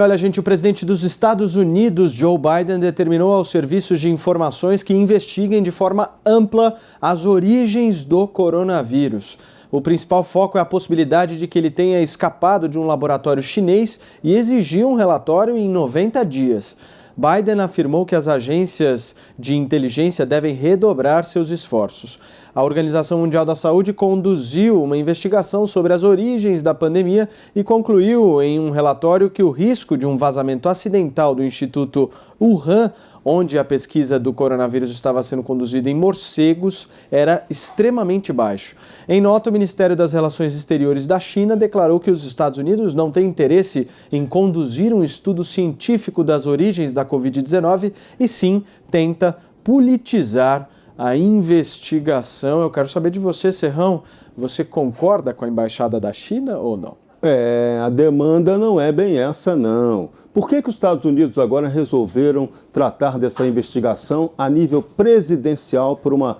Olha, gente, o presidente dos Estados Unidos, Joe Biden, determinou aos serviços de informações que investiguem de forma ampla as origens do coronavírus. O principal foco é a possibilidade de que ele tenha escapado de um laboratório chinês e exigiu um relatório em 90 dias. Biden afirmou que as agências de inteligência devem redobrar seus esforços. A Organização Mundial da Saúde conduziu uma investigação sobre as origens da pandemia e concluiu em um relatório que o risco de um vazamento acidental do Instituto Wuhan, onde a pesquisa do coronavírus estava sendo conduzida em morcegos, era extremamente baixo. Em nota, o Ministério das Relações Exteriores da China declarou que os Estados Unidos não têm interesse em conduzir um estudo científico das origens da Covid-19 e sim tenta politizar a investigação. Eu quero saber de você, Serrão, você concorda com a Embaixada da China ou não? A demanda não é bem essa, não. Por que os Estados Unidos agora resolveram tratar dessa investigação a nível presidencial por uma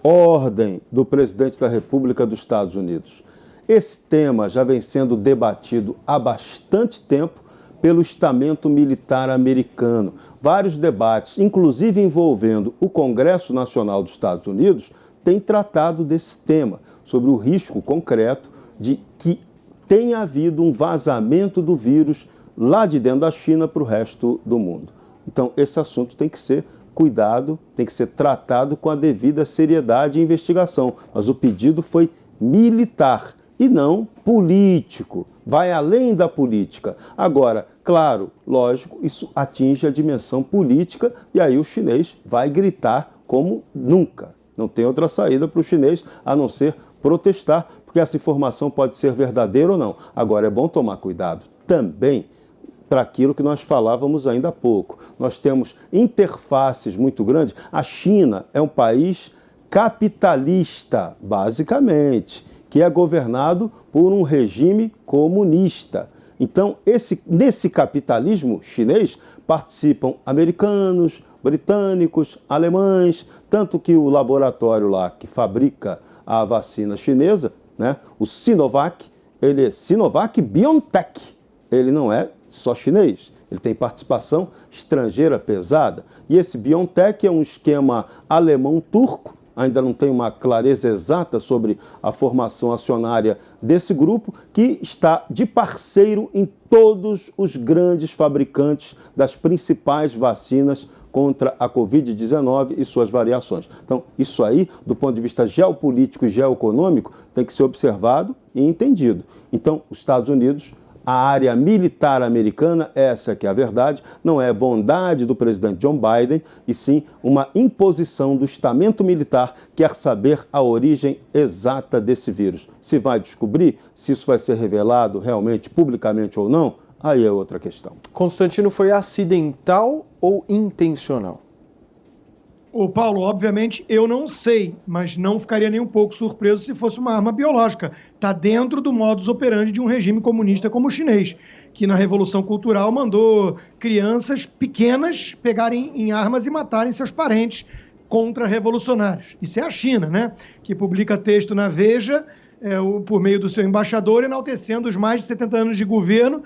ordem do presidente da República dos Estados Unidos? Esse tema já vem sendo debatido há bastante tempo pelo estamento militar americano. Vários debates, inclusive envolvendo o Congresso Nacional dos Estados Unidos, têm tratado desse tema, sobre o risco concreto de que tenha havido um vazamento do vírus lá de dentro da China para o resto do mundo. Então, esse assunto tem que ser cuidado, tem que ser tratado com a devida seriedade e investigação. Mas o pedido foi militar e não político. Vai além da política. Agora, claro, lógico, isso atinge a dimensão política e aí o chinês vai gritar como nunca. Não tem outra saída para o chinês a não ser protestar, porque essa informação pode ser verdadeira ou não. Agora, é bom tomar cuidado também para aquilo que nós falávamos ainda há pouco. Nós temos interfaces muito grandes. A China é um país capitalista, basicamente, que é governado por um regime comunista. Então, nesse capitalismo chinês participam americanos, britânicos, alemães, tanto que o laboratório lá que fabrica a vacina chinesa, né, o Sinovac, ele é Sinovac BioNTech, ele não é só chinês, ele tem participação estrangeira pesada. E esse BioNTech é um esquema alemão-turco, ainda não tem uma clareza exata sobre a formação acionária desse grupo, que está de parceiro em todos os grandes fabricantes das principais vacinas contra a Covid-19 e suas variações. Então, isso aí, do ponto de vista geopolítico e geoeconômico, tem que ser observado e entendido. Então, os Estados Unidos, a área militar americana, essa que é a verdade, não é bondade do presidente Joe Biden, e sim uma imposição do estamento militar que quer saber a origem exata desse vírus. Se vai descobrir, se isso vai ser revelado realmente, publicamente ou não, aí é outra questão. Constantino, foi acidental ou intencional? Ô Paulo, obviamente eu não sei, mas não ficaria nem um pouco surpreso se fosse uma arma biológica. Está dentro do modus operandi de um regime comunista como o chinês, que na Revolução Cultural mandou crianças pequenas pegarem em armas e matarem seus parentes contra-revolucionários. Isso é a China, né? Que publica texto na Veja, por meio do seu embaixador, enaltecendo os mais de 70 anos de governo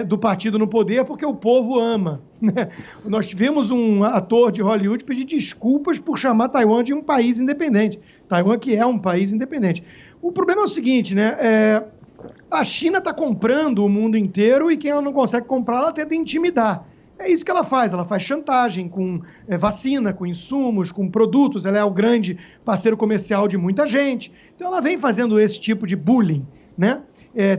do partido no poder, porque o povo ama. Né? Nós tivemos um ator de Hollywood pedir desculpas por chamar Taiwan de um país independente. Taiwan que é um país independente. O problema é o seguinte, né? A China está comprando o mundo inteiro e quem ela não consegue comprar, ela tenta intimidar. É isso que ela faz chantagem com vacina, com insumos, com produtos, ela é o grande parceiro comercial de muita gente. Então ela vem fazendo esse tipo de bullying, né?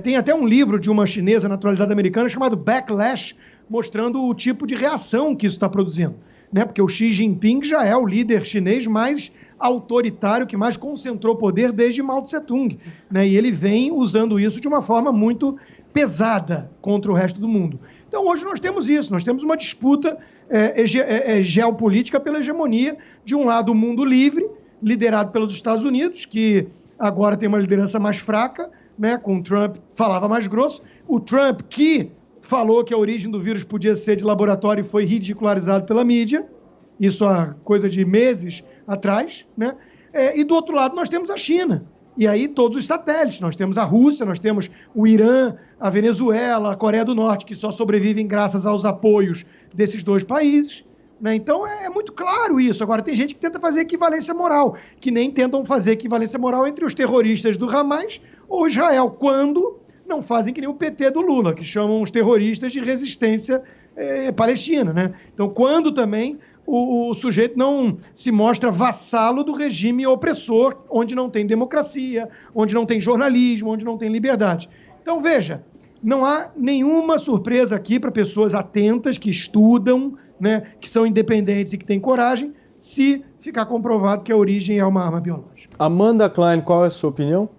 Tem até um livro de uma chinesa naturalizada americana chamado Backlash, mostrando o tipo de reação que isso está produzindo, né? Porque o Xi Jinping já é o líder chinês mais autoritário, que mais concentrou poder desde Mao Tse-tung, né? E ele vem usando isso de uma forma muito pesada contra o resto do mundo. Então hoje nós temos isso, nós temos uma disputa geopolítica pela hegemonia de um lado o mundo livre, liderado pelos Estados Unidos, que agora tem uma liderança mais fraca, né, com o Trump falava mais grosso, o Trump que falou que a origem do vírus podia ser de laboratório e foi ridicularizado pela mídia, isso há coisa de meses atrás, né? E do outro lado nós temos a China. E aí todos os satélites, nós temos a Rússia, nós temos o Irã, a Venezuela, a Coreia do Norte, que só sobrevivem graças aos apoios desses dois países, né? Então é muito claro isso. Agora, tem gente que tenta fazer equivalência moral, que nem tentam fazer equivalência moral entre os terroristas do Hamas ou Israel, quando não fazem que nem o PT do Lula, que chamam os terroristas de resistência palestina, né? Então, quando também o sujeito não se mostra vassalo do regime opressor, onde não tem democracia, onde não tem jornalismo, onde não tem liberdade. Então, veja, não há nenhuma surpresa aqui para pessoas atentas, que estudam, né, que são independentes e que têm coragem, se ficar comprovado que a origem é uma arma biológica. Amanda Klein, qual é a sua opinião?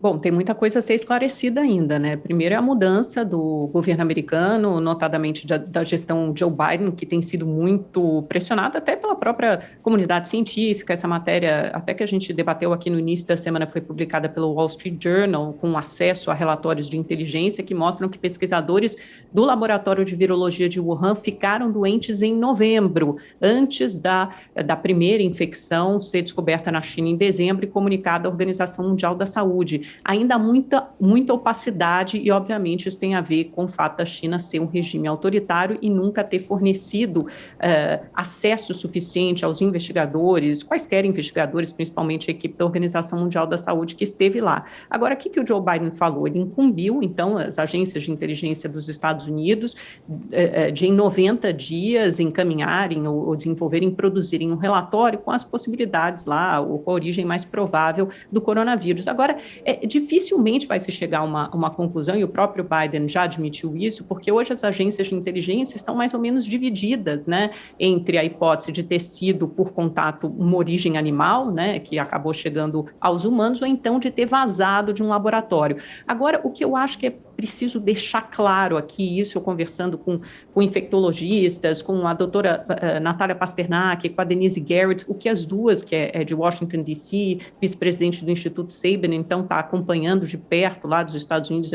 Bom, tem muita coisa a ser esclarecida ainda, né? Primeiro é a mudança do governo americano, notadamente da gestão Joe Biden, que tem sido muito pressionada até pela própria comunidade científica. Essa matéria, até que a gente debateu aqui no início da semana, foi publicada pelo Wall Street Journal, com acesso a relatórios de inteligência que mostram que pesquisadores do Laboratório de Virologia de Wuhan ficaram doentes em novembro, antes da primeira infecção ser descoberta na China em dezembro e comunicada à Organização Mundial da Saúde. Ainda há muita opacidade e, obviamente, isso tem a ver com o fato da China ser um regime autoritário e nunca ter fornecido acesso suficiente aos investigadores, quaisquer investigadores, principalmente a equipe da Organização Mundial da Saúde que esteve lá. Agora, o que o Joe Biden falou? Ele incumbiu, então, as agências de inteligência dos Estados Unidos de, em 90 dias, encaminharem ou desenvolverem, produzirem um relatório com as possibilidades lá, ou com a origem mais provável do coronavírus. Agora, dificilmente vai se chegar a uma conclusão, e o próprio Biden já admitiu isso, porque hoje as agências de inteligência estão mais ou menos divididas, né, entre a hipótese de ter sido por contato uma origem animal, né, que acabou chegando aos humanos, ou então de ter vazado de um laboratório. Agora, o que eu acho que é preciso deixar claro aqui, isso eu conversando com infectologistas, com a doutora Natália Pasternak, com a Denise Garrett, o que as duas, que é de Washington, D.C., vice-presidente do Instituto Sabin, então está acompanhando de perto lá dos Estados Unidos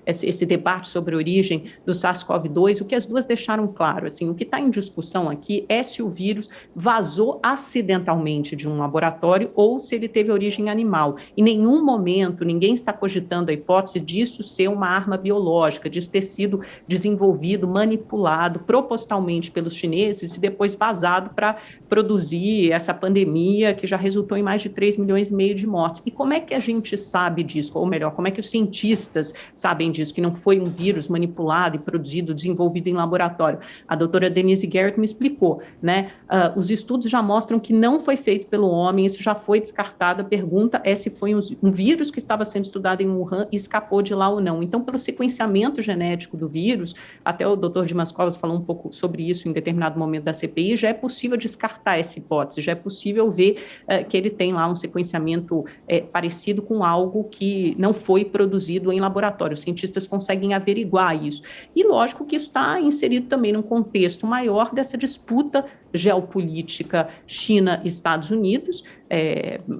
esse debate sobre a origem do SARS-CoV-2, o que as duas deixaram claro, assim, o que está em discussão aqui é se o vírus vazou acidentalmente de um laboratório ou se ele teve origem animal. Em nenhum momento ninguém está cogitando a hipótese disso ser uma arma biológica, disso ter sido desenvolvido, manipulado propositalmente pelos chineses e depois vazado para produzir essa pandemia que já resultou em mais de 3,5 milhões de mortes. E como é que a gente sabe disso? Ou melhor, como é que os cientistas sabem disso, que não foi um vírus manipulado e produzido, desenvolvido em laboratório? A doutora Denise Garrett me explicou, né? Os estudos já mostram que não foi feito pelo homem, isso já foi descartado. A pergunta é se foi um vírus que estava sendo estudado em Wuhan e escapou de lá ou não. Então, pelo sequenciamento genético do vírus, até o doutor Dimas Covas falou um pouco sobre isso em determinado momento da CPI, já é possível descartar essa hipótese, já é possível ver que ele tem lá um sequenciamento parecido com algo que não foi produzido em laboratório. Os cientistas conseguem averiguar isso. E lógico que isso está inserido também num contexto maior dessa disputa geopolítica China-Estados Unidos.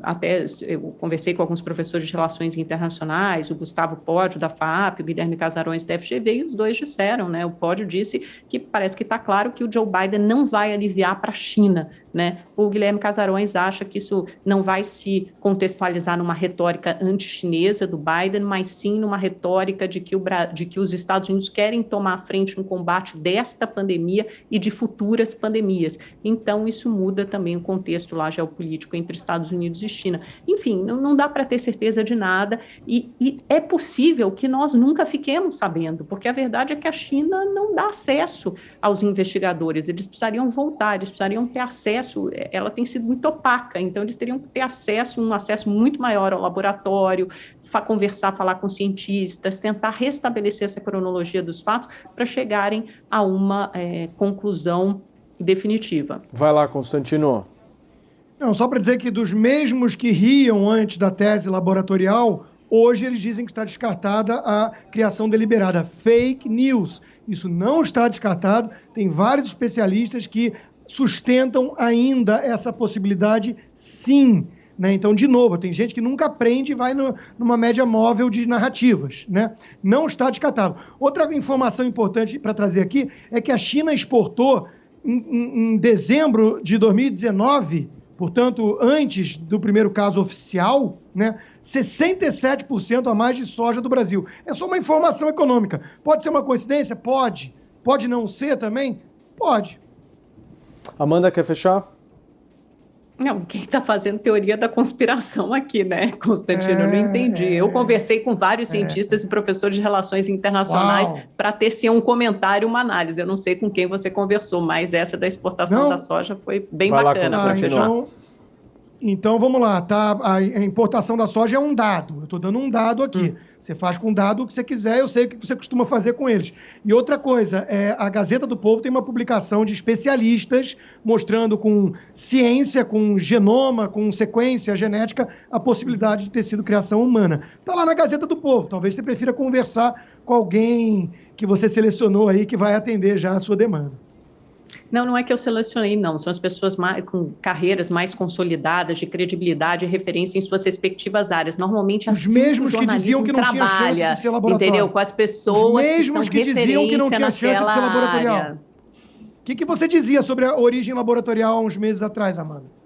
Até eu conversei com alguns professores de relações internacionais, o Gustavo Pódio da FAAP, o Guilherme Casarões da FGV, e os dois disseram, né? O Pódio disse que parece que está claro que o Joe Biden não vai aliviar para a China, né? O Guilherme Casarões acha que isso não vai se contextualizar numa retórica anti-chinesa do Biden, mas sim numa retórica de que os Estados Unidos querem tomar a frente no combate desta pandemia e de futuras pandemias. Então, isso muda também o contexto lá geopolítico entre Estados Unidos e China. Enfim, não dá para ter certeza de nada e é possível que nós nunca fiquemos sabendo, porque a verdade é que a China não dá acesso aos investigadores, eles precisariam voltar, eles precisariam ter acesso, ela tem sido muito opaca, então eles teriam que ter um acesso muito maior ao laboratório, conversar, falar com cientistas, tentar restabelecer essa cronologia dos fatos para chegarem a uma conclusão definitiva. Vai lá, Constantino. Não, só para dizer que dos mesmos que riam antes da tese laboratorial, hoje eles dizem que está descartada a criação deliberada. Fake news. Isso não está descartado. Tem vários especialistas que sustentam ainda essa possibilidade, sim. Né? Então, de novo, tem gente que nunca aprende e vai numa média móvel de narrativas. Né? Não está descartável. Outra informação importante para trazer aqui é que a China exportou, em dezembro de 2019, Portanto, antes do primeiro caso oficial, né, 67% a mais de soja do Brasil. É só uma informação econômica. Pode ser uma coincidência? Pode. Pode não ser também? Pode. Amanda, quer fechar? Não, quem está fazendo teoria da conspiração aqui, né, Constantino? Eu não entendi. Eu conversei com vários cientistas e professores de relações internacionais para ter sim um comentário, uma análise. Eu não sei com quem você conversou, mas essa da exportação da soja foi bem bacana para fechar. Então, vamos lá, tá? A importação da soja é um dado. Eu estou dando um dado aqui. Você faz com o dado o que você quiser, eu sei o que você costuma fazer com eles. E outra coisa, a Gazeta do Povo tem uma publicação de especialistas mostrando com ciência, com genoma, com sequência genética, a possibilidade de ter sido criação humana. Está lá na Gazeta do Povo. Talvez você prefira conversar com alguém que você selecionou aí que vai atender já a sua demanda. Não é que eu selecionei, não. São as pessoas com carreiras mais consolidadas, de credibilidade e referência em suas respectivas áreas. Normalmente, os mesmos que diziam que não tinha chance de ser laboratorial. Entendeu? Com as pessoas que são diziam que não tinha chance de ser laboratorial. O que você dizia sobre a origem laboratorial há uns meses atrás, Amanda?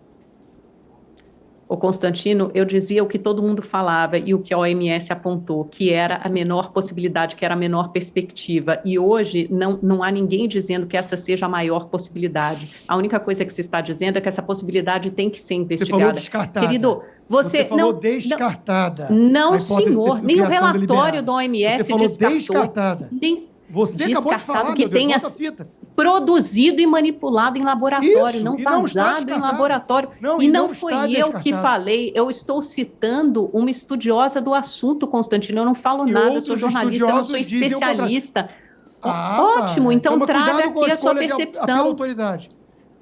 O Constantino, eu dizia o que todo mundo falava e o que a OMS apontou, que era a menor possibilidade, que era a menor perspectiva. E hoje não há ninguém dizendo que essa seja a maior possibilidade. A única coisa que se está dizendo é que essa possibilidade tem que ser investigada. Você falou descartada. Querido, você falou descartada. Não, senhor. Nem o relatório da OMS você falou descartou. Descartada. Nem você acabou de falar, que tenha produzido e manipulado em laboratório, isso, não vazado em laboratório. E não foi eu que falei, eu estou citando uma estudiosa do assunto, Constantino. Eu não falo nada, eu sou jornalista, eu não sou especialista. Ótimo, então traga aqui a sua percepção.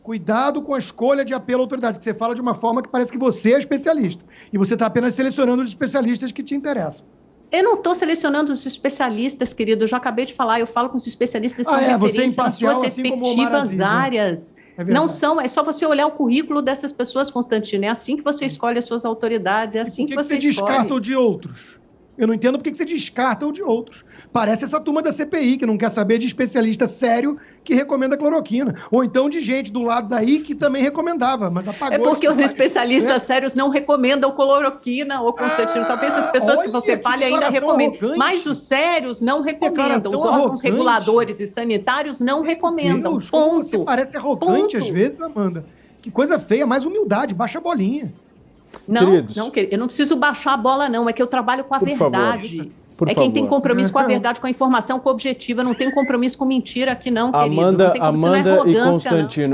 Cuidado com a escolha de apelo à autoridade, que você fala de uma forma que parece que você é especialista. E você está apenas selecionando os especialistas que te interessam. Eu não estou selecionando os especialistas, querido. Eu já acabei de falar, eu falo com os especialistas que são referência nas suas respectivas áreas. Não são, é só você olhar o currículo dessas pessoas, Constantino. É assim que você escolhe as suas autoridades, é assim que você escolhe. Por que você descarta o de outros? Eu não entendo por que você descarta o de outros. Parece essa turma da CPI, que não quer saber de especialista sério que recomenda cloroquina. Ou então de gente do lado daí que também recomendava, mas apagou. É porque os especialistas sérios não recomendam cloroquina, ou Constantino. Talvez as pessoas que você fale ainda recomendem. Mas os sérios não recomendam. Os órgãos reguladores e sanitários não recomendam. Deus, ponto. Você parece arrogante às vezes, Amanda. Que coisa feia, mais humildade, baixa a bolinha. Eu não preciso baixar a bola, não. É que eu trabalho com a verdade. Quem tem compromisso com a verdade, com a informação, com a objetiva. Não tem compromisso com mentira aqui, não, querido. Não tem Amanda e Constantino.